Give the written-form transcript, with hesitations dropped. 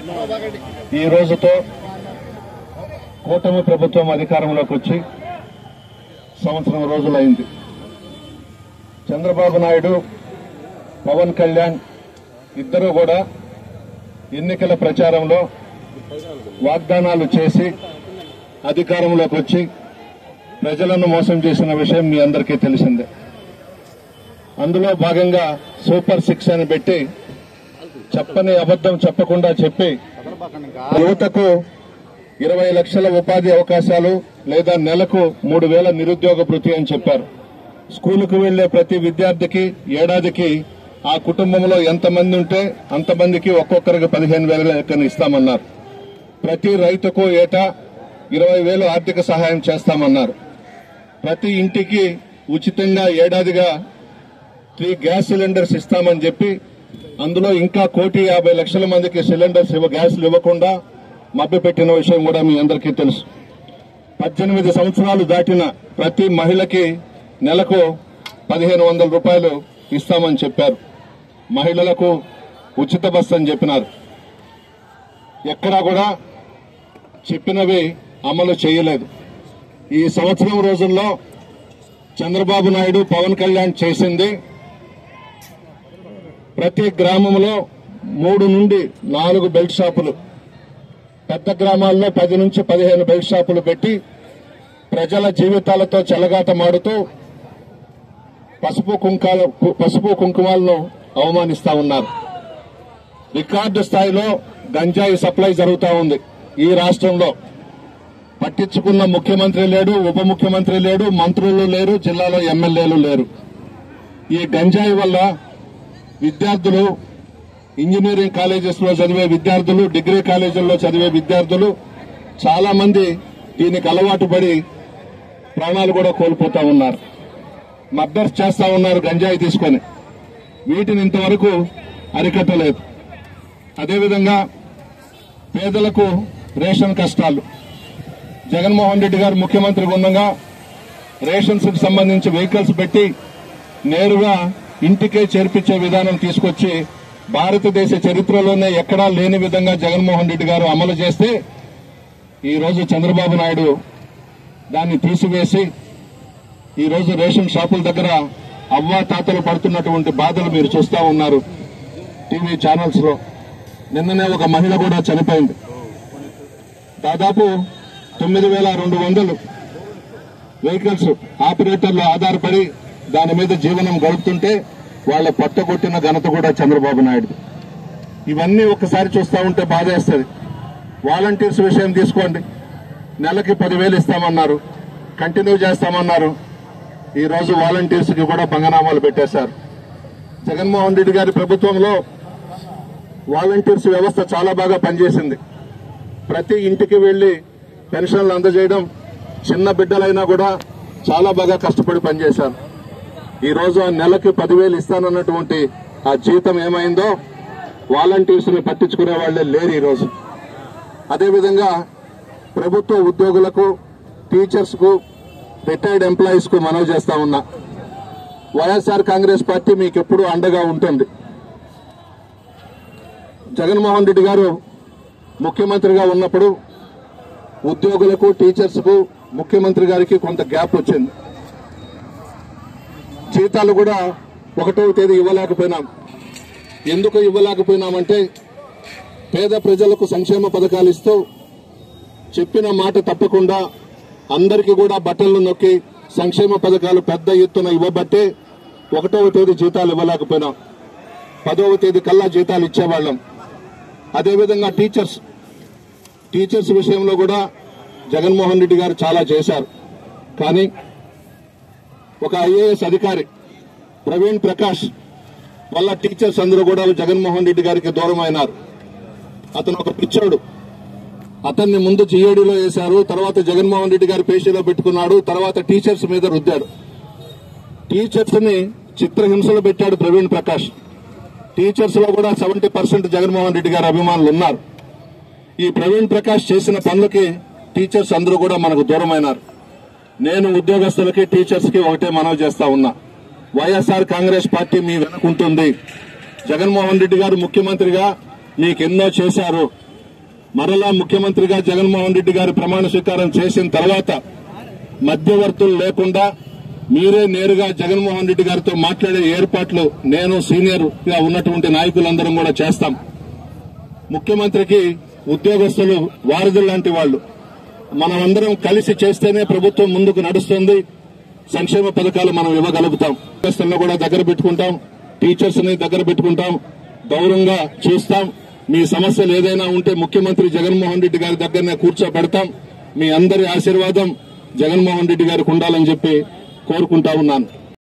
ఈ రోజుతో కూటమి ప్రభుత్వం అధికారంలోకి వచ్చి సంవత్సరం రోజులైంది. చంద్రబాబు నాయుడు, పవన్ కళ్యాణ్ ఇద్దరూ కూడా ఎన్నికల ప్రచారంలో వాగ్దానాలు చేసి అధికారంలోకి వచ్చి ప్రజలను మోసం చేసిన విషయం మీ అందరికీ తెలిసిందే. అందులో భాగంగా సూపర్ 6 అని పెట్టి చెప్పని అబద్దం చెప్పకుండా చెప్పి యువతకు 20 లక్షల ఉపాధి అవకాశాలు లేదా నెలకు 3,000 నిరుద్యోగ భృతి అని చెప్పారు. స్కూలుకు వెళ్లే ప్రతి విద్యార్థికి ఏడాదికి ఆ కుటుంబంలో ఎంతమంది ఉంటే అంతమందికి ఒక్కొక్కరికి 15,000 లెక్కన ఇస్తామన్నారు. ప్రతి రైతుకు ఏటా 20,000 ఆర్థిక సహాయం చేస్తామన్నారు. ప్రతి ఇంటికి ఉచితంగా ఏడాదిగా 3 గ్యాస్ సిలిండర్స్ ఇస్తామని చెప్పి అందులో ఇంకా 1,50,00,000 మందికి సిలిండర్స్ గ్యాస్లు ఇవ్వకుండా మభ్యపెట్టిన విషయం కూడా మీ అందరికీ తెలుసు. 18 సంవత్సరాలు దాటిన ప్రతి మహిళకి నెలకు 1,500 రూపాయలు ఇస్తామని చెప్పారు. మహిళలకు ఉచిత బస్సు అని చెప్పినారు. ఎక్కడా కూడా చెప్పినవి అమలు చేయలేదు. ఈ సంవత్సరం రోజుల్లో చంద్రబాబు నాయుడు, పవన్ కళ్యాణ్ చేసింది ప్రతి గ్రామంలో 3 నుండి 4 బెల్ట్ షాపులు, పెద్ద గ్రామాల్లో 10 నుంచి 15 బెల్ట్ షాపులు పెట్టి ప్రజల జీవితాలతో చెలగాటమాడుతూ పసుపు కుంకుమాలను అవమానిస్తా ఉన్నారు. రికార్డు స్థాయిలో గంజాయి సప్లై జరుగుతూ ఉంది ఈ రాష్ట్రంలో. పట్టించుకున్న ముఖ్యమంత్రి లేడు, ఉప ముఖ్యమంత్రి లేడు, మంత్రులు లేరు, జిల్లాలో ఎమ్మెల్యేలు లేరు. ఈ గంజాయి వల్ల విద్యార్థులు, ఇంజనీరింగ్ కాలేజెస్ లో చదివే విద్యార్థులు, డిగ్రీ కాలేజీల్లో చదివే విద్యార్థులు చాలా మంది దీనికి అలవాటు పడి ప్రాణాలు కూడా కోల్పోతా ఉన్నారు. మర్డర్స్ చేస్తా ఉన్నారు గంజాయి తీసుకొని. వీటిని ఇంతవరకు అరికట్టలేదు. అదేవిధంగా పేదలకు రేషన్ కష్టాలు. జగన్మోహన్ రెడ్డి గారు ముఖ్యమంత్రిగా ఉండగా రేషన్స్ కు సంబంధించి వెహికల్స్ పెట్టి నేరుగా ఇంటికే చేర్పించే విధానం తీసుకొచ్చి భారతదేశ చరిత్రలోనే ఎక్కడా లేని విధంగా జగన్మోహన్ రెడ్డి గారు అమలు చేస్తే ఈ రోజు చంద్రబాబు నాయుడు దాన్ని తీసివేసి ఈ రోజు రేషన్ షాపుల దగ్గర అవ్వాతాతలు పడుతున్నటువంటి బాధలు మీరు చూస్తా ఉన్నారు టీవీ ఛానల్స్ లో. నిన్ననే ఒక మహిళ కూడా చనిపోయింది. దాదాపు 9,200 వెహికల్స్ ఆపరేటర్లు ఆధారపడి దాని మీద జీవనం గడుపుతుంటే వాళ్ళ పట్టగొట్టిన ఘనత కూడా చంద్రబాబు నాయుడు. ఇవన్నీ ఒక్కసారి చూస్తా ఉంటే బాధేస్తుంది. వాలంటీర్స్ విషయం తీసుకోండి. నెలకి 10,000 ఇస్తామన్నారు, కంటిన్యూ చేస్తామన్నారు. ఈ రోజు వాలంటీర్స్ కి కూడా పంగనామాలు పెట్టేశారు. జగన్మోహన్ రెడ్డి గారి ప్రభుత్వంలో వాలంటీర్స్ వ్యవస్థ చాలా బాగా పనిచేసింది. ప్రతి ఇంటికి వెళ్లి పెన్షన్లు అందజేయడం, చిన్న బిడ్డలైనా కూడా చాలా బాగా కష్టపడి పనిచేశారు. ఈ రోజు ఆ నెలకి 10,000 ఇస్తానన్నటువంటి ఆ జీతం ఏమైందో వాలంటీర్స్ ని పట్టించుకునే వాళ్లే లేరు ఈ రోజు. అదేవిధంగా ప్రభుత్వ ఉద్యోగులకు, టీచర్స్ కు, రిటైర్డ్ ఎంప్లాయీస్ కు మనవి చేస్తా ఉన్నా, వైఎస్ఆర్ కాంగ్రెస్ పార్టీ మీకు ఎప్పుడూ అండగా ఉంటుంది. జగన్మోహన్ రెడ్డి గారు ముఖ్యమంత్రిగా ఉన్నప్పుడు ఉద్యోగులకు, టీచర్స్ కు, ముఖ్యమంత్రి గారికి కొంత గ్యాప్ వచ్చింది. జీతాలు కూడా 1వ తేదీ ఇవ్వలేకపోయినాం. ఎందుకు ఇవ్వలేకపోయినామంటే పేద ప్రజలకు సంక్షేమ పథకాలు ఇస్తూ చెప్పిన మాట తప్పకుండా అందరికీ కూడా బట్టలు నొక్కి సంక్షేమ పథకాలు పెద్ద ఎత్తున ఇవ్వబట్టే 1వ తేదీ జీతాలు ఇవ్వలేకపోయినాం. 10వ తేదీ కల్లా జీతాలు ఇచ్చేవాళ్లం. అదేవిధంగా టీచర్స్ విషయంలో కూడా జగన్మోహన్ రెడ్డి గారు చాలా చేశారు. కానీ ఒక ఐఏఎస్ అధికారి ప్రవీణ్ ప్రకాష్ వల్ల టీచర్స్ అందరూ కూడా జగన్మోహన్ రెడ్డి గారికి దూరం అయినారు. అతను ఒక పిచ్చోడు. అతన్ని ముందు జీఏడీలో వేశారు, తర్వాత జగన్మోహన్ రెడ్డి గారి పేషీలో పెట్టుకున్నాడు, తర్వాత టీచర్స్ మీద రుద్దాడు. టీచర్స్ ని చిత్రహింసలు పెట్టాడు ప్రవీణ్ ప్రకాష్. టీచర్స్ లో కూడా 70% జగన్మోహన్ రెడ్డి గారి అభిమానులు ఉన్నారు. ఈ ప్రవీణ్ ప్రకాష్ చేసిన పనులకి టీచర్స్ అందరూ కూడా మనకు దూరమైనారు. నేను ఉద్యోగస్తులకి, టీచర్స్ కి ఒకటే మనవి చేస్తా ఉన్నా, వైఎస్ఆర్ కాంగ్రెస్ పార్టీ మీ వెనుకుంటుంది. జగన్మోహన్ రెడ్డి గారు ముఖ్యమంత్రిగా మీకెన్నో చేశారు. మరలా ముఖ్యమంత్రిగా జగన్మోహన్ రెడ్డి గారు ప్రమాణ స్వీకారం చేసిన తర్వాత మధ్యవర్తులు లేకుండా మీరే నేరుగా జగన్మోహన్ రెడ్డి గారితో మాట్లాడే ఏర్పాట్లు నేను సీనియర్ గా ఉన్నటువంటి నాయకులందరం కూడా చేస్తాం. ముఖ్యమంత్రికి ఉద్యోగస్తులు వారధులు లాంటి వాళ్లు. మనమందరం కలిసి చేస్తేనే ప్రభుత్వం ముందుకు నడుస్తుంది. సంక్షేమ పథకాలు మనం ఇవ్వగలుగుతాం. ఉద్యోగస్తులను కూడా దగ్గర పెట్టుకుంటాం, టీచర్స్ ని దగ్గర పెట్టుకుంటాం, గౌరవంగా చూస్తాం. మీ సమస్యలు ఏదైనా ఉంటే ముఖ్యమంత్రి జగన్మోహన్ రెడ్డి గారి దగ్గరనే కూర్చోబెడతాం. మీ అందరి ఆశీర్వాదం జగన్మోహన్ రెడ్డి గారికి ఉండాలని చెప్పి కోరుకుంటా ఉన్నాను.